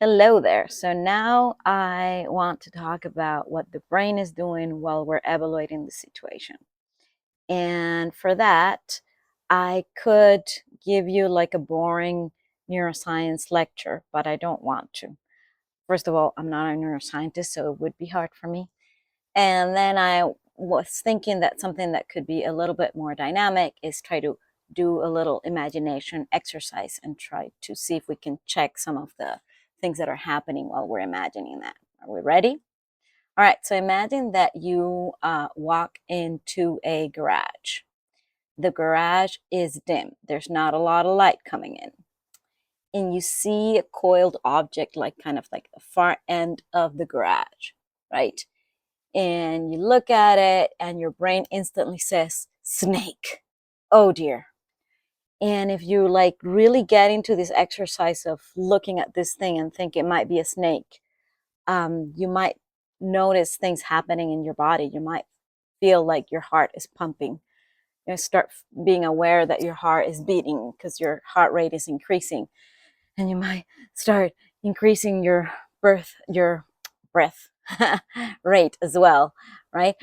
Hello there. So now I want to talk about what the brain is doing while we're evaluating the situation. And for that, I could give you like a boring neuroscience lecture, but I don't want to. First of all, I'm not a neuroscientist, so it would be hard for me. And then I was thinking that something that could be a little bit more dynamic is try to do a little imagination exercise and try to see if we can check some of the things that are happening while we're imagining that. Are we ready? All right, so imagine that you walk into a garage. The garage is dim. There's not a lot of light coming in. And you see a coiled object, like kind of like the far end of the garage, right? And you look at it and your brain instantly says, snake. Oh dear. And if you like really get into this exercise of looking at this thing and think it might be a snake, you might notice things happening in your body. You might feel like your heart is pumping. You start being aware that your heart is beating because your heart rate is increasing. And you might start increasing your breath rate as well, right?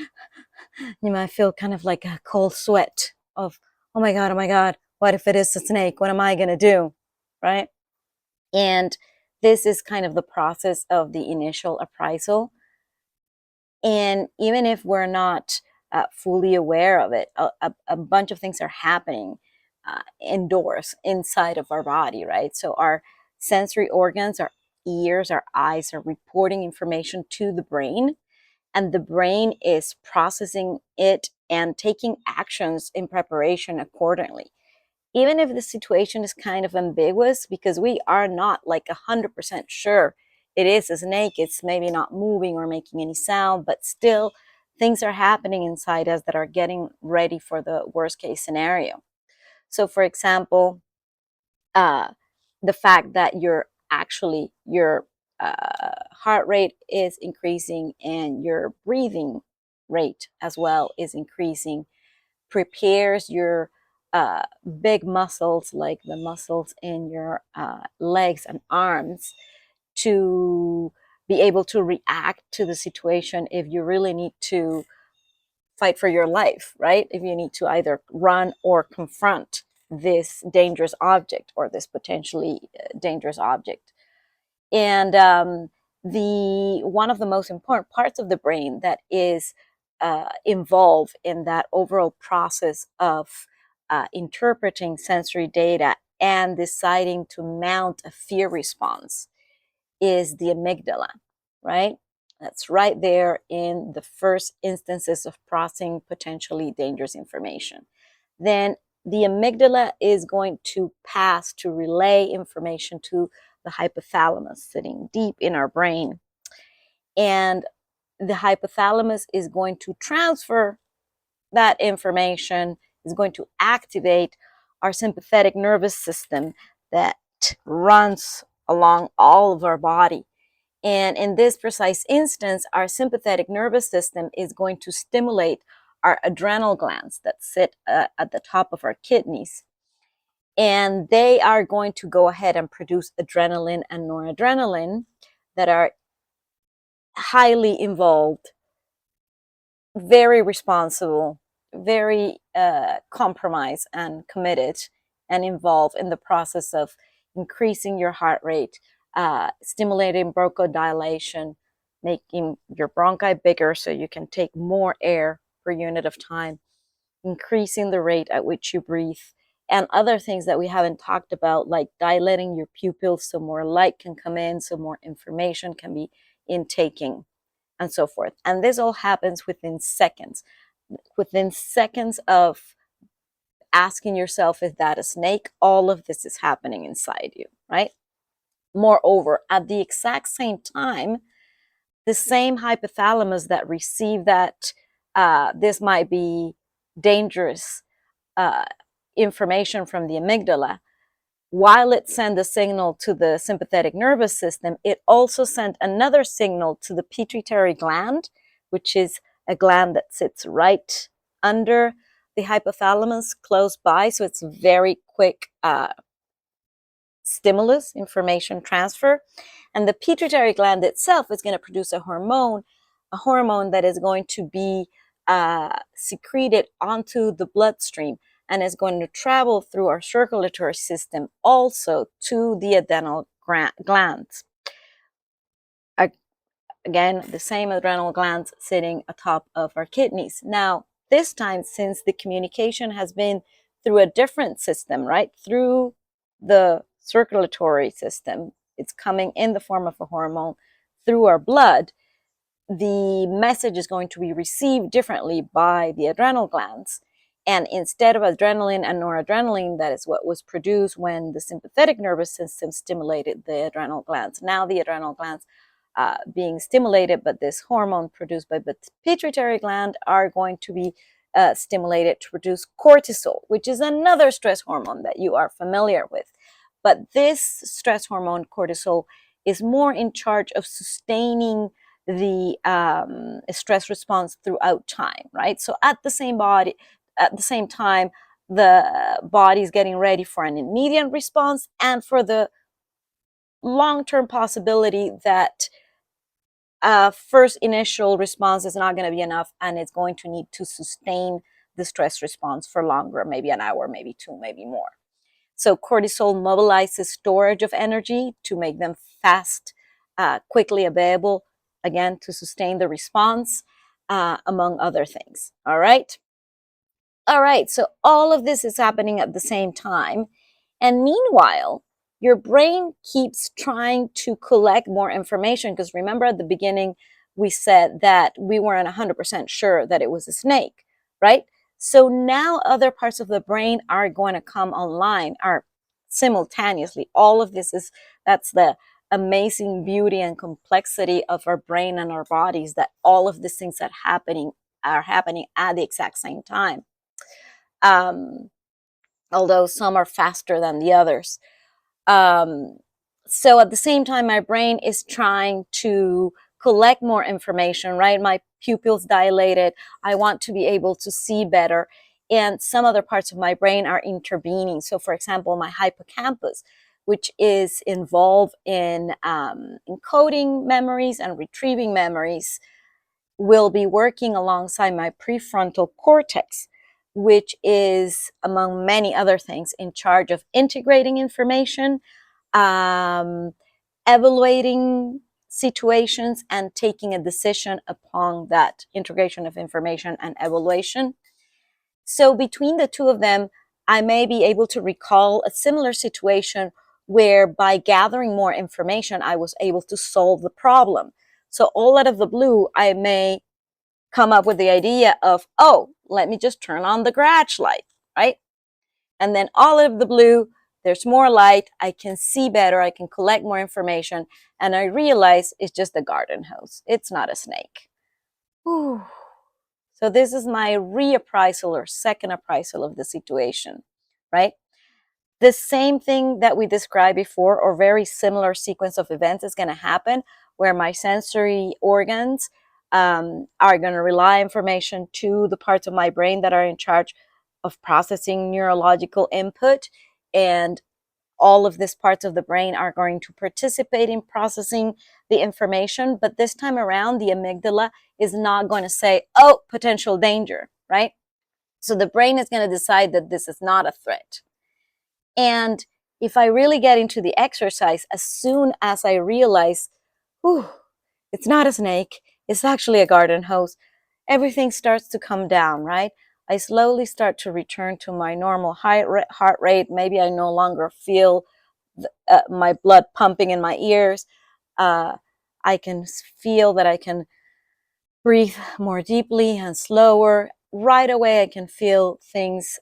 You might feel kind of like a cold sweat of, oh my God, what if it is a snake? What am I going to do? Right? And this is kind of the process of the initial appraisal. And even if we're not fully aware of it, a bunch of things are happening indoors, inside of our body, right? So our sensory organs, our ears, our eyes are reporting information to the brain, and the brain is processing it and taking actions in preparation accordingly. Even if the situation is kind of ambiguous, because we are not like 100% sure it is a snake, it's maybe not moving or making any sound, but still things are happening inside us that are getting ready for the worst case scenario. So for example, the fact that your heart rate is increasing and your breathing rate as well is increasing prepares your big muscles, like the muscles in your legs and arms, to be able to react to the situation if you really need to fight for your life, right? If you need to either run or confront this dangerous object or this potentially dangerous object. And the one of the most important parts of the brain that is involved in that overall process of interpreting sensory data and deciding to mount a fear response is the amygdala, right? That's right there in the first instances of processing potentially dangerous information. Then the amygdala is going to pass to relay information to the hypothalamus sitting deep in our brain. And the hypothalamus is going to transfer that information, is going to activate our sympathetic nervous system that runs along all of our body. And in this precise instance, our sympathetic nervous system is going to stimulate our adrenal glands that sit at the top of our kidneys. And they are going to go ahead and produce adrenaline and noradrenaline that are highly involved, very responsible, very compromised and committed, and involved in the process of increasing your heart rate, stimulating bronchodilation, making your bronchi bigger so you can take more air per unit of time, increasing the rate at which you breathe, and other things that we haven't talked about, like dilating your pupils so more light can come in, so more information can be intaking, and so forth. And this all happens within seconds. Within seconds of asking yourself, is that a snake? All of this is happening inside you, right? Moreover, at the exact same time, the same hypothalamus that received that this might be dangerous uh, information from the amygdala, while it sent a signal to the sympathetic nervous system, it also sent another signal to the pituitary gland, which is a gland that sits right under the hypothalamus, close by. So it's very quick stimulus, information transfer. And the pituitary gland itself is going to produce a hormone that is going to be secreted onto the bloodstream and is going to travel through our circulatory system also to the adrenal glands. Again, the same adrenal glands sitting atop of our kidneys. Now, this time, since the communication has been through a different system, right, through the circulatory system, it's coming in the form of a hormone through our blood, the message is going to be received differently by the adrenal glands. And instead of adrenaline and noradrenaline, that is what was produced when the sympathetic nervous system stimulated the adrenal glands. Now the adrenal glands being stimulated, but this hormone produced by the pituitary gland are going to be stimulated to produce cortisol, which is another stress hormone that you are familiar with. But this stress hormone, cortisol, is more in charge of sustaining the stress response throughout time, right? So at the same time, the body is getting ready for an immediate response and for the long-term possibility that first initial response is not going to be enough and it's going to need to sustain the stress response for longer, maybe an hour, maybe two, maybe more. So cortisol mobilizes storage of energy to make them fast, quickly available, again, to sustain the response, among other things. All right. All right. So all of this is happening at the same time. And meanwhile, your brain keeps trying to collect more information because remember at the beginning, we said that we weren't 100% sure that it was a snake, right? So now other parts of the brain are going to come online, are simultaneously. All of this that's the amazing beauty and complexity of our brain and our bodies, that all of these things that are happening at the exact same time. Although some are faster than the others. So at the same time, my brain is trying to collect more information, right? My pupils dilated. I want to be able to see better. And some other parts of my brain are intervening. So for example, my hippocampus, which is involved in encoding memories and retrieving memories, will be working alongside my prefrontal cortex, which is, among many other things, in charge of integrating information, evaluating situations, and taking a decision upon that integration of information and evaluation. So between the two of them, I may be able to recall a similar situation where by gathering more information, I was able to solve the problem. So all out of the blue, I may come up with the idea of, oh, let me just turn on the garage light, right? And then all out of the blue, there's more light, I can see better, I can collect more information, and I realize it's just a garden hose. It's not a snake. Whew. So this is my reappraisal or second appraisal of the situation, right? The same thing that we described before, or very similar sequence of events, is going to happen where my sensory organs are going to rely information to the parts of my brain that are in charge of processing neurological input, and all of these parts of the brain are going to participate in processing the information. But this time around, the amygdala is not going to say, oh, potential danger, right? So the brain is going to decide that this is not a threat. And if I really get into the exercise, as soon as I realize, whew, it's not a snake, it's actually a garden hose, everything starts to come down, right? I slowly start to return to my normal heart rate. Maybe I no longer feel my blood pumping in my ears. I can feel that I can breathe more deeply and slower. Right away, I can feel things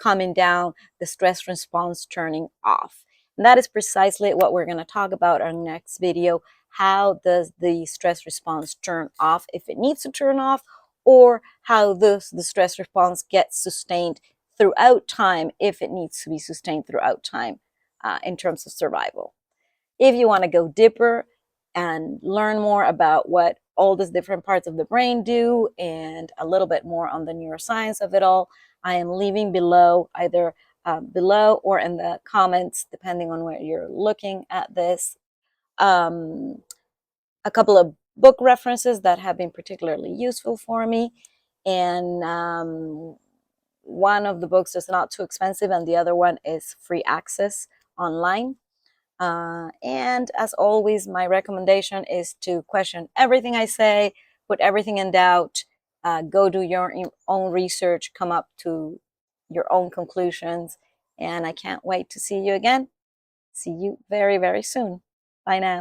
coming down, the stress response turning off. And that is precisely what we're going to talk about in our next video. How does the stress response turn off if it needs to turn off, or how does the stress response get sustained throughout time if it needs to be sustained throughout time in terms of survival. If you want to go deeper and learn more about what all these different parts of the brain do and a little bit more on the neuroscience of it all, I am leaving below either below or in the comments, depending on where you're looking at this. A couple of book references that have been particularly useful for me. And one of the books is not too expensive, and the other one is free access online. And as always, my recommendation is to question everything I say, put everything in doubt, go do your own research, come up to your own conclusions. And I can't wait to see you again. See you very, very soon. Bye now.